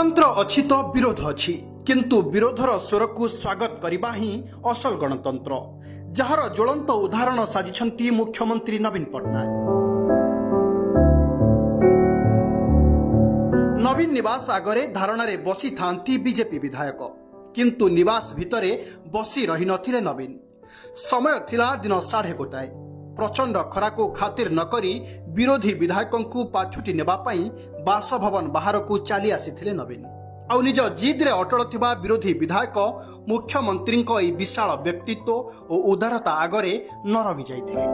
गणतंत्र अच्छी तो विरोध अच्छी किंतु विरोधर स्वर को स्वागत करने ही असल गणतंत्र जार ज्वलंत उदाहरण साजिछंती मुख्यमंत्री नवीन पट्टनायक। नवीन निवास आगरे धारणारे बसी थांती बीजेपी विधायक किंतु निवास भितरे बसी रही नथिले नवीन। समय थिला दिन 1:30 प्रचंड खरा को खातिर नकरी विरोधी विधायकों को पाछुटी नेबा पई बासभवन बाहर को चली आसीथिले नवीन। आउ निज जिद रे अटल थिबा विरोधी विधायक मुख्यमंत्री को ई विशाल व्यक्तित्व और उदारता आगरे नरमी जाइथिले।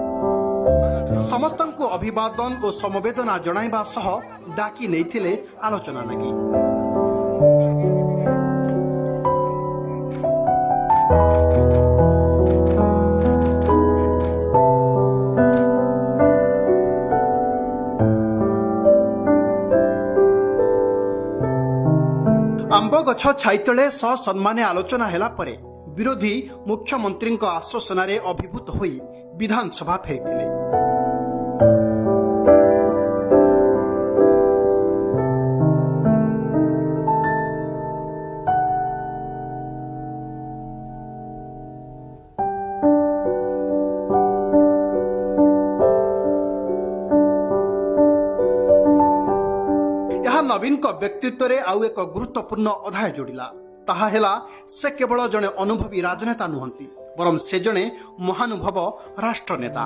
समस्तंको अभिवादन और समवेदना जणाइबा सह डाकी नेइथिले आलोचना लागि। आंब गछ छाई तले ससम्माने आलोचना हेला परे विरोधी मुख्यमंत्री आश्वासन अभिभूत होई विधानसभा फेरिथिले। नवीन को व्यक्तित्व रे आउ एक गुरुत्वपूर्ण अध्याय जोड़िला। ताहा हेला से केवल जने अनुभवी राजनेता नुहंती बरम से जने महानुभव राष्ट्रनेता।